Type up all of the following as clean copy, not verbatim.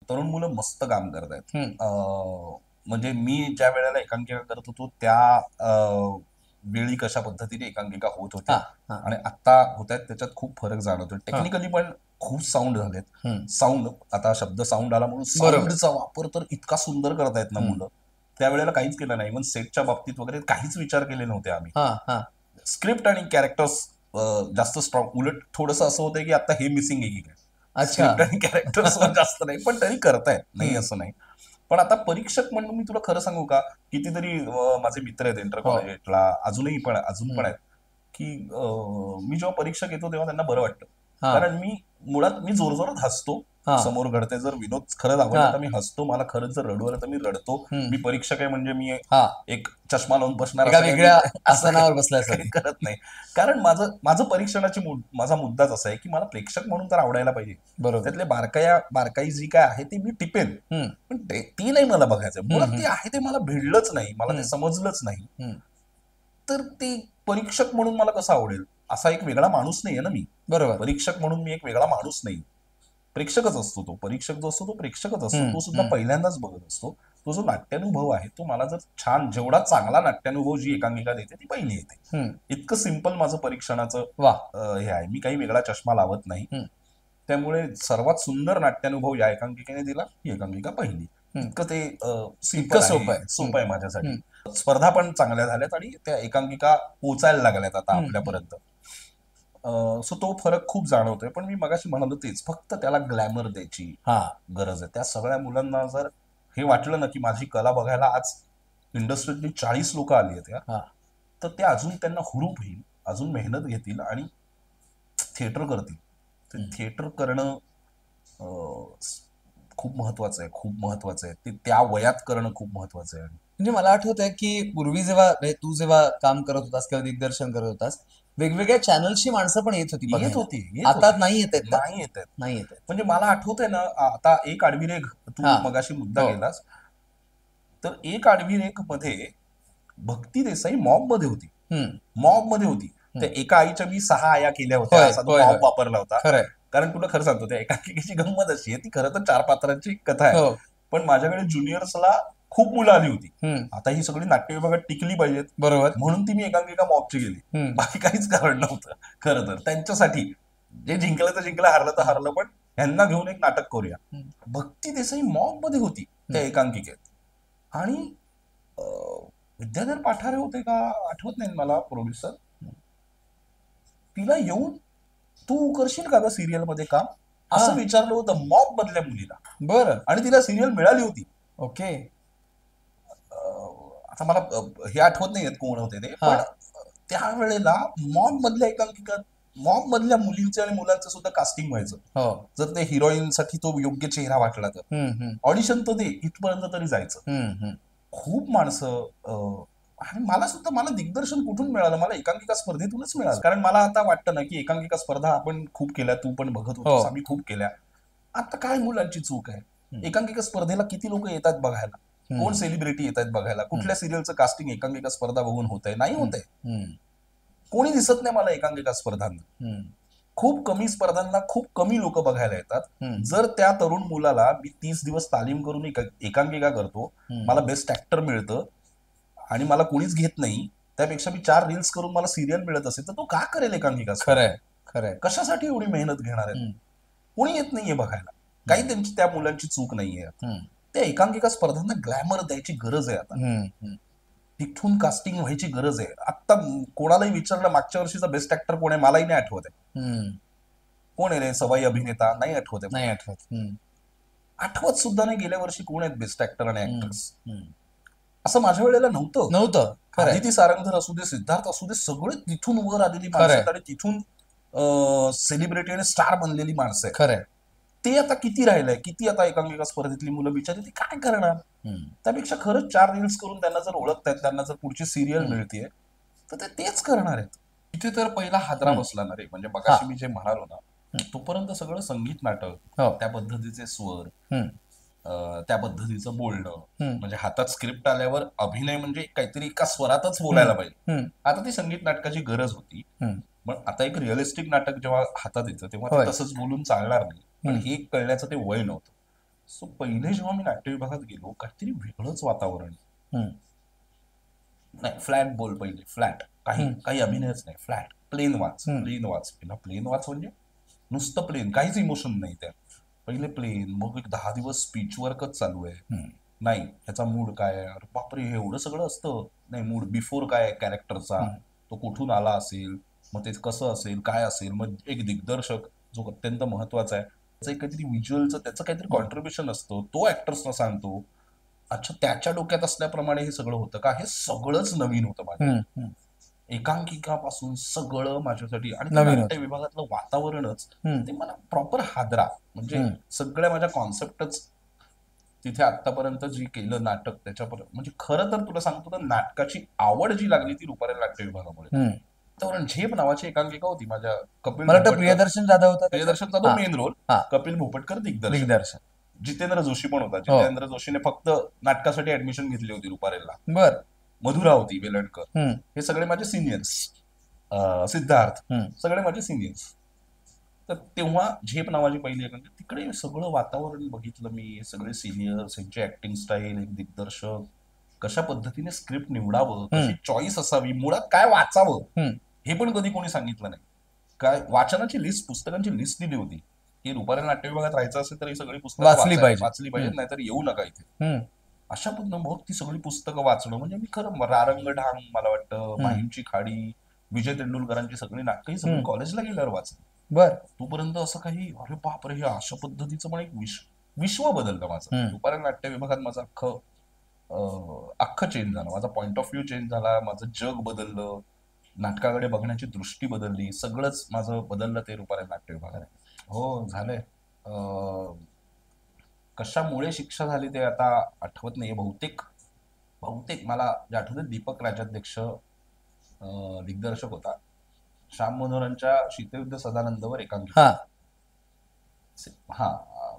तरुण मुलं मस्त काम करतायत. हम्म. म्हणजे मी ज्या वेळेला एकांकिका करत होतो त्या वेळी कशा पद्धतीने एकांकिका होत हा होत्या हा. आणि आता होत आहेत त्याच्यात खूप फरक जाणवतो. हा. टेक्निकली पण खूप साऊंड झालेत. हम्म. साऊंड, आता शब्द साऊंड आला म्हणून बरोबर. साऊंडचा वापर तर इतका सुंदर करतायत ना हम्म. मुलं. त्यावेळेला काहीच केलं नाही. इव्हन सेटच्या बाबतीत वगैरे काहीच विचार केले नव्हते आम्ही. हा हा. स्क्रिप्ट आणि कॅरेक्टर्स जास्त स्ट्रॉंग. उलट थोडंसं असं होतंय की आता हे मिसिंग आहे की काय, अच्छा. स्क्रिप्ट आणि कॅरेक्टर्स जास्त नाही, पण तरी करतायत, नाही हम्म. असं नाही. पण आता परीक्षक म्हणून मी तुला खरं सांगू का, कितीतरी माझे मित्र आहेत इंटर हो. कॉलेजला, अजून पण हम्म. आहेत की मी जेव्हा परीक्षक येतो तेव्हा त्यांना बरं वाटतं. हा कारण मुळात मी जोरजोरात हसतो. हा समोर घडते, जर विनोद खरंच हा. आवडला तर मी हसतो, मला खरंच जर रडू आलं तर मी रडतो. हम्म. मी परीक्षक आहे म्हणजे मी हा. एक चष्मा लावून बसणार एका असं काही मी वेगळ्या असं आसनावर काही बसल्यासारखं. करत नाही. कारण माझं माझं माझा मुद्दाच असा आहे की मला प्रेक्षक म्हणून तर आवडायला पाहिजे. बरोबर. त्यातले बारकाई जी काय आहे ती मी टिपेन, हम्म. पण ती नाही मला बघायचं. हम्म. मुळात हम्म. ते आहे ते मला भिडलंच नाही, मला ते हम्म. समजलंच नाही. हम्म. तर ते परीक्षक म्हणून मला कसं आवडेल? असा एक वेगळा माणूस नाहीये ना मी. बरोबर. परीक्षक म्हणून मी एक वेगळा माणूस नाही. प्रेक्षकच असतो तो. परीक्षक जो असतो तो प्रेक्षकच असतो. हम्म. तो सुद्धा हम्म. पहिल्यांदाच बघत असतो. तो जो नाट्यानुभव आहे तो मला जर छान, जेवढा चांगला नाट्यानुभव जी एकांकिका देते ती पहिली येते. हम्म. इतकं सिंपल माझं परीक्षणाचं वा. हे आहे. मी काही वेगळा चष्मा लावत नाही. हम्म. त्यामुळे सर्वात सुंदर नाट्यानुभव या एकांकिकेने दिला, ही एकांकिका पहिली. हम्म. इतकं ते इतकं सिंपल सोपं आहे, आहे. सोपं आहे माझ्यासाठी. हम्म. स्पर्धा पण चांगल्या झाल्यात आणि त्या एकांकिका पोचायला लागल्यात आता हम्म. आपल्यापर्यंत. सो तो फरक खूप जाणवतोय. पण मी मगाशी म्हणालो तेच, फक्त त्याला ग्लॅमर द्यायची हा. गरज आहे. त्या सगळ्या मुलांना जर हे वाटलं ना की माझी कला बघायला आज इंडस्ट्रीतली 40 लोक आली आहेत या, हा. तर ते अजून त्यांना हुरूप येईल, अजून मेहनत घेतील आणि थिएटर करतील. ते हम्म. थिएटर करणं खूप महत्वाचं आहे, खूप महत्वाचं आहे. ते त्या वयात करणं खूप महत्वाचं आहे. म्हणजे मला आठवत आहे की पूर्वी जेव्हा तू जेव्हा काम करत होतास किंवा दिग्दर्शन करत होतास, वेगवेगळ्या चॅनल्सची माणसं पण येत होती येत बघायला. होती, आता नाही येत आहेत का? नाही येत आहेत. नाही येत आहेत. म्हणजे मला आठवतंय ना, आता एक आडवी रेघ, तू हा. मगाशी मुद्दा हो. केलास, तर एक आडवी रेघ मध्ये भक्ती देसाई मॉब मध्ये होती. हम्म. मॉब मध्ये होती. त्या एका आईच्या मी 6 आया केल्या होत्या, होय असा तो होय होय. मॉब वापरला होता. खरंय. कारण तुला खरं सांगतो, त्या एकांकिकेची गंमत अशी आहे, ती खरं तर 4 पात्रांची कथा आहे. हो. पण माझ्याकडे ज्युनियर्सला खूप मुलं आली होती. हम्म. आता ही सगळी नाट्य विभागात टिकली पाहिजेत बरोबर. म्हणून ती मी एकांकिका मॉबची गेली. हम्म. बाकी काहीच कारण नव्हतं खरं तर. त्यांच्यासाठी जे जिंकलं तर जिंकलं, हारलं तर हारलं, पण ह्यांना घेऊन एक नाटक करूया. हम्म. भक्ती देसाई मॉब मध्ये होती त्या एकांकिकेत. आणि विद्याधर पाठारे होते का आठवत नाही मला, प्रोड्युसर. तिला येऊन तू करशील का ग सिरियल मध्ये काम, असं विचारलं होतं मॉब मधल्या मुलीला. बरं. आणि तिला सिरियल मिळाली होती. ओके. आता मला हे आठवत नाहीयेत कोण होते ते, पण त्यावेळेला मॉब मधल्या मुलींचे आणि मुलांचं सुद्धा कास्टिंग व्हायचं. हो. जर ते हिरोईनसाठी तो योग्य चेहरा वाटला तर ऑडिशन तर दे, इथपर्यंत तरी जायचं. खूप माणसं. आणि मला दिग्दर्शन कुठून मिळालं? मला एकांकिका स्पर्धेतूनच मिळालं. कारण मला आता वाटतं ना की एकांकिका स्पर्धा आपण खूप केल्या, तू पण बघत होतोस, आम्ही खूप केल्या. आता काय मुलांची चूक आहे? एकांकिका स्पर्धेला किती लोक येतात बघायला? कोण सेलिब्रिटी येत आहेत बघायला? कुठल्या सिरियलचं कास्टिंग एकांकिका स्पर्धा बघून होत आहे? नाही होत आहे. कोणी दिसत नाही मला एकांकिका स्पर्धांना. खूप कमी स्पर्धांना खूप कमी लोक बघायला येतात. जर त्या तरुण मुलाला मी 30 दिवस तालीम करून एकांकिका करतो, मला बेस्ट ऍक्टर मिळतं आणि मला कोणीच घेत नाही, त्यापेक्षा मी 4 रील्स करून मला सिरियल मिळत असेल तर तो का करेल एकांकिका स्पर्धा? खरंय खरंय. कशासाठी एवढी मेहनत घेणार आहे? कोणी येत नाहीये बघायला. काही त्यांची त्या मुलांची चूक नाहीये. त्या एकांकिका स्पर्धांना ग्लॅमर द्यायची गरज आहे आता. तिथून कास्टिंग व्हायची गरज आहे. आता कोणालाही विचारलं मागच्या वर्षीचा बेस्ट ऍक्टर कोण आहे, मलाही नाही आठवत आहे. कोण आहे रे सवाई अभिनेता, नाही आठवत आहे. नाही आठवत. आठवत सुद्धा नाही गेल्या वर्षी कोण आहेत बेस्ट ऍक्टर आणि ऍक्ट्रेस. असं माझ्या वेळेला नव्हतं. आदिती सारंगधर असू दे, सिद्धार्थ असू दे, सगळे तिथून वर आलेली माणसं आहेत आणि तिथून सेलिब्रिटी आणि स्टार बनलेली माणसं आहेत. खरंय. ते आता किती राहिलंय? किती आता एकांकिका स्पर्धेतली मुलं बिचारी ती काय करणार? त्यापेक्षा खरंच 4 रील्स करून त्यांना जर ओळखतायत, त्यांना जर पुढची सिरियल मिळतेय, तर ते तेच करणार आहेत. इथे तर पहिला हादरा बसला ना रे. म्हणजे मगाशी मी जे म्हणालो ना, तोपर्यंत सगळं संगीत नाटक, त्या पद्धतीचे स्वर, त्या पद्धतीचं बोलणं, म्हणजे हातात स्क्रिप्ट आल्यावर अभिनय म्हणजे काहीतरी एका स्वरातच बोलायला पाहिजे. आता ती संगीत नाटकाची गरज होती. पण आता एक रिअलिस्टिक नाटक जेव्हा हातात येतं तेव्हा ते तसंच बोलून चालणार नाही. पण हे कळण्याचं ते वय नव्हतं. सो पहिले जेव्हा मी नाट्य विभागात गेलो काहीतरी वेगळंच वातावरण. नाही, फ्लॅट बोल पहिले, फ्लॅट. काही अभिनयच नाही, फ्लॅट, प्लेन वाच, प्लेन वाच. पहिला प्लेन वाच म्हणजे नुसतं प्लेन, काहीच इमोशन नाही त्यात. पहिले प्लेन, मग एक 10 दिवस स्पीच वर्कच चालू आहे. नाही, ह्याचा मूड काय आहे, अरे बापरे एवढं सगळं असतं. नाही, मूड बिफोर काय आहे कॅरेक्टरचा, तो कुठून आला असेल, मग ते कसं असेल, काय असेल. मग एक दिग्दर्शक जो अत्यंत महत्वाचा आहे, त्याचं काहीतरी व्हिज्युअलचं त्याचं काहीतरी कॉन्ट्रीब्युशन असतं, तो ऍक्टर्सना सांगतो. अच्छा, त्याच्या डोक्यात असल्याप्रमाणे हे सगळं होतं का, हे सगळंच नवीन होतं माझ्या. एकांकिकापासून सगळं माझ्यासाठी. आणि नाट्य विभागातलं वातावरणच ते मला प्रॉपर हादरा. म्हणजे सगळ्या माझ्या कॉन्सेप्टच तिथे आतापर्यंत जी केलं नाटक त्याच्यापर्यंत, म्हणजे खरं तर तुला सांगतो तर नाटकाची आवड जी लागली ती रुपारेल नाट्य विभागामुळे. वातावरण झेप नावाची एकांकिका होती माझ्या. कपिल प्रियदर्शन जाधव होता, प्रियदर्शन जाधव मेन रोल, कपिल भोपटकर दिग्दर्शन. जितेंद्र जोशी पण होता. जितेंद्र जोशीने फक्त नाटकासाठी ऍडमिशन घेतली होती रुपारेलला. बर. मधुरा होती वेलणकर. हे सगळे माझे सिनियर्स. सिद्धार्थ, सगळे माझे सिनियर्स. तर तेव्हा झेप नावाची पहिली एकांकिका, तिकडे सगळं वातावरण बघितलं मी, सगळे सिनियर्स, यांची ऍक्टिंग स्टाईल, एक दिग्दर्शक, कशा पद्धतीने स्क्रिप्ट निवडावं, कशी चॉईस असावी, मुळात काय वाचावं हे पण कधी कोणी सांगितलं नाही. काय वाचनाची लिस्ट, पुस्तकांची लिस्ट दिली होती की रुपारेल नाट्य विभागात राहायचं असेल तर ही सगळी पुस्तकं वाचली पाहिजे, नाहीतर येऊ नका इथे. अशा पद्धतीनं मग ती सगळी पुस्तकं वाचणं म्हणजे मी खरं रारंग ढांग, मला वाटतं माहीमची खाडी, विजय तेंडुलकरांची सगळी नाटकं ही सगळी कॉलेजला गेल्यावर वाचली. बर. तोपर्यंत असं काही, अरे बापरे हे अशा पद्धतीचं पण एक विश्व बदललं माझं. रुपारेल नाट्य विभागात माझं अख्खं चेंज झालं. माझा पॉइंट ऑफ व्ह्यू चेंज झाला, माझं जग बदललं, नाटकाकडे बघण्याची दृष्टी बदलली, सगळंच माझं बदललं ते रुपारेल नाट्य विभागाने. हो, झालंय. कशामुळे शिक्षा झाली ते आता आठवत नाही. बहुतेक मला जे आठवतं, दीपक राजाध्यक्ष दिग्दर्शक होता, श्याम मनोहरांच्या शीतयुद्ध सदानंदवर एकांकिका.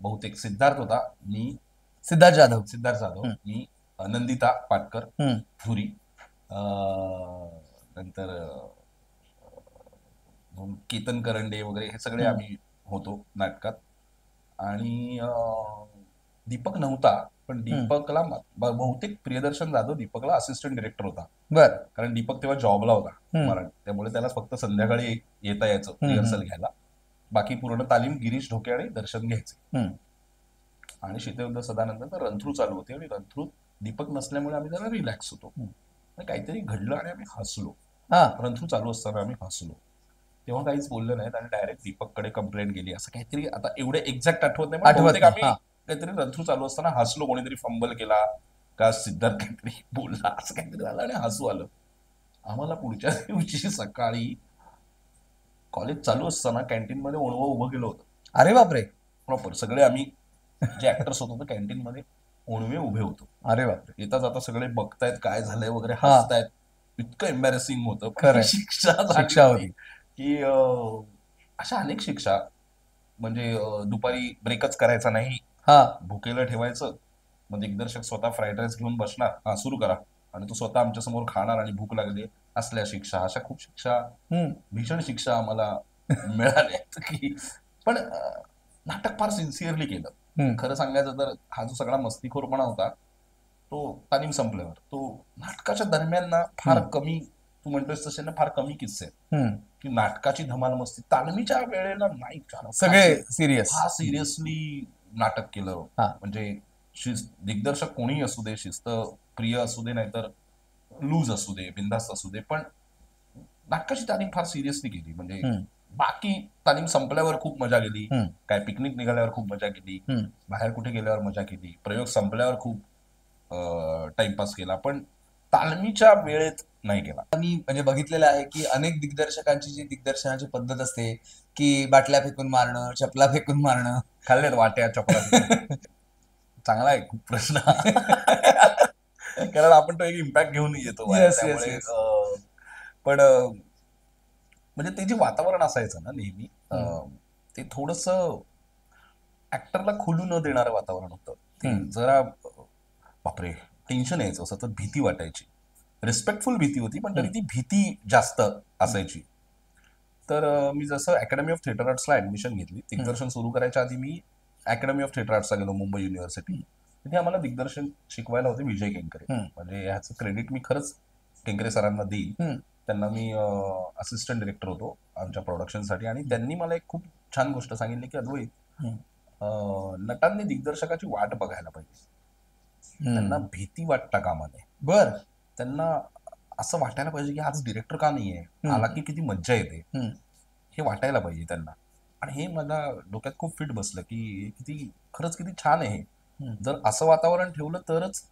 बहुतेक सिद्धार्थ होता, मी सिद्धार्थ जाधव, मी नंदिता पाटकर, धुरी, नंतर केतन करंडे वगैरे, हे सगळे आम्ही होतो नाटकात. आणि दीपक नव्हता, पण दीपकला बहुतेक प्रियदर्शन जाधव दीपकला असिस्टंट डिरेक्टर होता. बर. कारण दीपक तेव्हा जॉबला होता मराठी, त्यामुळे त्याला फक्त संध्याकाळी येता यायचं रिहर्सल घ्यायला. बाकी पूर्ण तालीम गिरीश ढोके आणि दर्शन घ्यायचे. आणि शीतयुद्ध सदानंद तर रंथ्रू चालू होते, आणि रंथ्रू दीपक नसल्यामुळे आम्ही जरा रिलॅक्स होतो. काहीतरी घडलं आणि आम्ही हसलो. रंथ्रू चालू असताना आम्ही हसलो. तेव्हा काहीच बोललं नाहीत आणि डायरेक्ट दीपककडे कंप्लेंट गेली, असं काहीतरी. आता एवढे एक्झॅक्ट आठवत नाही, पण बहुतेक आम्ही काहीतरी रंथ्रू चालू असताना हसलो. कोणीतरी फंबल केला का, सिद्धार्थ काहीतरी बोलला, असं काहीतरी झालं आणि हसू आलं. आम्हाला पुढच्या दिवशी सकाळी कॉलेज चालू असताना कॅन्टीन मध्ये ओणवं उभं केलं होतं. अरे बापरे. प्रॉपर सगळे आम्ही जे ऍक्टर्स होतो कॅन्टीन मध्ये ओणवे उभे होतो. अरे बापरे. येता जाता सगळे बघतायत काय झालंय वगैरे, हसतायत. इतकं एम्बॅरेसिंग होतं. शिक्षा होती की अशा अनेक शिक्षा. म्हणजे दुपारी ब्रेकच करायचा नाही, भुकेला ठेवायचं. मग दिग्दर्शक स्वतः फ्राईड राईस घेऊन बसणार, सुरू करा, आणि तो स्वतः आमच्या समोर खाणार आणि भूक लागली, असल्या शिक्षा. अशा खूप शिक्षा, भीषण शिक्षा आम्हाला मिळाल्या. की पण नाटक फार सिन्सिअरली केलं. खरं सांगायचं तर हा जो सगळा मस्तीखोरपणा होता तो तालीम संपल्यावर, तो नाटकाच्या दरम्यान ना फार कमी, तू म्हणतोस तसे ना फार कमी किस्से आहेत की नाटकाची धमाल मस्ती. तालमीच्या वेळेला नाही, सगळे सिरियस, हा सिरियसली नाटक केलं. म्हणजे दिग्दर्शक कोणीही असू दे, शिस्त प्रिय असू दे, नाहीतर लूज असू दे, बिंदास्त असू दे, पण नाटकाची तालीम फार सिरियसली केली. म्हणजे बाकी तालीम संपल्यावर खूप मजा गेली, काय पिकनिक निघाल्यावर खूप मजा केली, बाहेर कुठे गेल्यावर मजा केली, प्रयोग संपल्यावर खूप टाइमपास केला, पण तालमीच्या वेळेत नाही केला. मी म्हणजे बघितलेलं आहे की अनेक दिग्दर्शकांची जी दिग्दर्शनाची पद्धत असते की बाटल्या फेकून मारणं, चपला फेकून मारणं. खाल्लेत वाट्या, चपला. चांगला आहे खूप प्रश्न. कारण आपण तो एक इम्पॅक्ट घेऊन येतो. पण म्हणजे ते जे वातावरण असायचं ना नेहमी, ते थोडस ऍक्टरला खुलू न देणारं वातावरण होतं. ते जरा बापरे टेन्शन यायचं, सतत भीती वाटायची. रिस्पेक्टफुल भीती होती, पण तरी ती भीती जास्त असायची. तर मी जसं अकॅडमी ऑफ थिएटर आर्ट्सला ऍडमिशन घेतली, दिग्दर्शन सुरू करायच्या आधी मी अकॅडमी ऑफ थिएटर आर्ट्सला गेलो, मुंबई युनिव्हर्सिटी. तिथे आम्हाला दिग्दर्शन शिकवायला होते विजय केंकरे. म्हणजे ह्याचं क्रेडिट मी खरंच केंकरे सरांना देईन. त्यांना मी असिस्टंट डिरेक्टर होतो आमच्या प्रोडक्शनसाठी, आणि त्यांनी मला एक खूप छान गोष्ट सांगितली की अद्वैत, नटांनी दिग्दर्शकाची वाट बघायला पाहिजे. त्यांना भीती वाटता कामा नये. बर. त्यांना असं वाटायला पाहिजे की आज डिरेक्टर का नाहीये, आला की किती मज्जा येते, हे वाटायला पाहिजे त्यांना. आणि हे मला डोक्यात खूप फिट बसलं की खरंच किती छान आहे. जर असं वातावरण ठेवलं तरच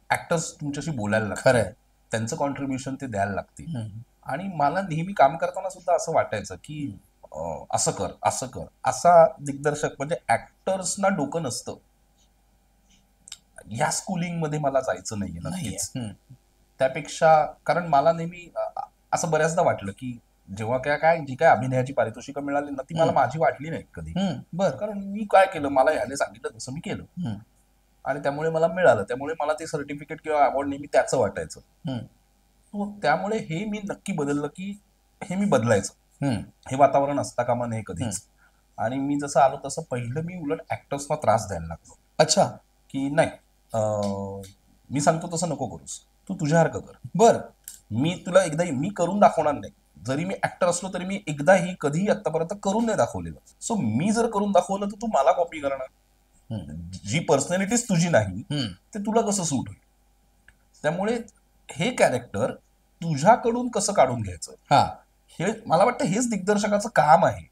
ऍक्टर्स तुमच्याशी बोलायला लागतात, त्यांचं कॉन्ट्रीब्युशन ते द्यायला लागतील. आणि मला नेहमी काम करताना सुद्धा असं वाटायचं की असं कर असं कर. असा दिग्दर्शक म्हणजे ऍक्टर्सना डोकं नसतं, या स्कूलिंग मध्ये मला जायचं नाहीये नक्कीच. त्यापेक्षा, कारण मला नेहमी असं बऱ्याचदा वाटलं की जेव्हा जी काय अभिनयाची पारितोषिकं मिळाली ना, ती मला माझी वाटली नाही कधी. बरं, कारण मी काय केलं, मला याने सांगितलं तसं मी केलं आणि त्यामुळे मला मिळालं. त्यामुळे मला ते सर्टिफिकेट किंवा अवॉर्ड नेहमी त्याचं वाटायचं. त्यामुळे हे मी नक्की बदललं की हे मी बदलायचं. हे वातावरण असता कामा नये कधीच. आणि मी जसं आलो तसं पहिलं मी उलट ऍक्टर्सना त्रास द्यायला लागलो. अच्छा. की नाही, मी सांगतो तसं नको करूस, तू तुझ्यासारखं कर. बर. मी तुला एकदा मी करून दाखवणार नाही. जरी मी ऍक्टर असलो तरी मी एकदाही कधीही आतापर्यंत करून नाही दाखवलेलं. सो मी जर करून दाखवलं तर तू मला कॉपी करणार. जी पर्सनॅलिटीच तुझी नाही ते तुला कसं सूट होईल. त्यामुळे हे कॅरेक्टर तुझ्याकडून कसं काढून घ्यायचं, हे मला वाटतं हेच दिग्दर्शकाचं काम आहे.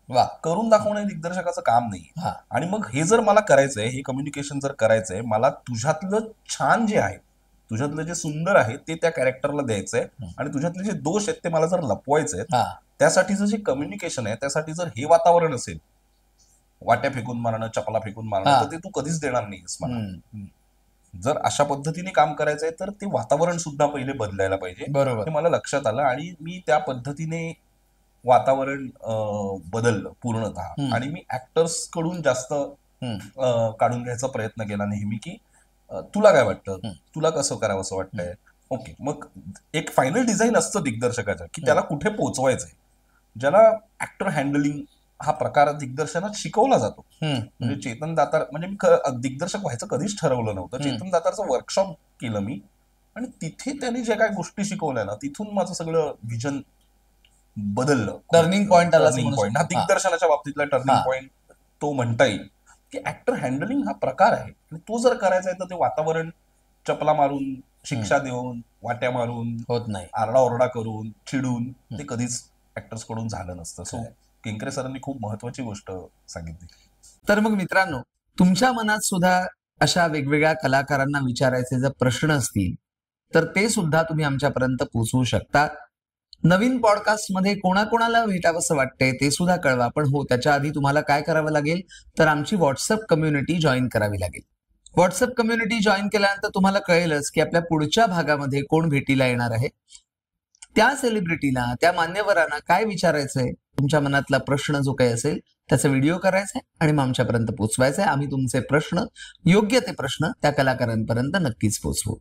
करून दाखवणं हे दिग्दर्शकाचं काम नाही. आणि मग हे जर मला करायचंय, हे कम्युनिकेशन जर करायचंय, मला तुझ्यातलं छान जे आहे, तुझ्यातलं जे सुंदर आहे ते त्या कॅरेक्टरला द्यायचंय, आणि तुझ्यातले जे दोष आहेत ते मला जर लपवायचे आहेत, त्यासाठीचं जे कम्युनिकेशन आहे, त्यासाठी जर हे वातावरण असेल, वाट्या फेकून मारणं, चपला फेकून मारणं, तर ते तू कधीच देणार नाहीस मला. जर अशा पद्धतीने काम करायचंय तर ते वातावरण सुद्धा पहिले बदलायला पाहिजे. बरोबर. हे मला लक्षात आलं आणि मी त्या पद्धतीने वातावरण बदललं पूर्णतः. आणि मी ऍक्टर्स कडून जास्त काढून घ्यायचा प्रयत्न केला नेहमी की तुला काय वाटतं, तुला कसं करावं असं वाटतंय. ओके, मग एक फायनल डिझाईन असतं दिग्दर्शकाचं की त्याला कुठे पोहोचवायचंय. ज्याला ऍक्टर हँडलिंग हा प्रकार दिग्दर्शनात शिकवला जातो. म्हणजे चेतन दातार, म्हणजे मी दिग्दर्शक व्हायचं कधीच ठरवलं नव्हतं. चेतन दातारचं वर्कशॉप केलं मी, आणि तिथे त्यांनी ज्या काही गोष्टी शिकवल्या ना, तिथून माझं सगळं विजन बदललं. टर्निंग पॉइंट आला. टर्निंग पॉइंट हा दिग्दर्शनाच्या बाबतीतला टर्निंग पॉइंट तो म्हणता येईल की ऍक्टर हँडलिंग हा प्रकार आहे, आणि तो जर करायचा आहे तर ते वातावरण चपला मारून, शिक्षा देऊन, वाट्या मारून होत नाही, आरडाओरडा करून, चिडून ते कधीच ऍक्टर्स कडून झालं नसतं. सो केंकरे सरांनी खूप महत्वाची गोष्ट सांगितली. तर मग मित्रांनो, तुमच्या मनात सुद्धा अशा वेगवेगळ्या कलाकारांना विचारायचे जर प्रश्न असतील तर ते सुद्धा तुम्ही आमच्यापर्यंत पोहोचवू शकता. नवीन पॉडकास्ट मध्ये कोणाकोणाला भेटावंसं वाटतंय ते सुद्धा कळवा. पण हो, त्याच्या आधी तुम्हाला काय करावं लागेल तर आमची व्हॉट्सअप कम्युनिटी जॉईन करावी लागेल. व्हॉट्सअप कम्युनिटी जॉईन केल्यानंतर तुम्हाला कळेलच की आपल्या पुढच्या भागामध्ये कोण भेटीला येणार आहे, त्या सेलिब्रिटीला, त्या मान्यवरांना काय विचारायचंय, तुमच्या मनातला प्रश्न जो काही असेल त्याचा व्हिडिओ करायचा आहे आणि मग आमच्यापर्यंत पोहोचवायचा आहे. आम्ही तुमचे प्रश्न, योग्य ते प्रश्न त्या कलाकारांपर्यंत नक्कीच पोहोचवू.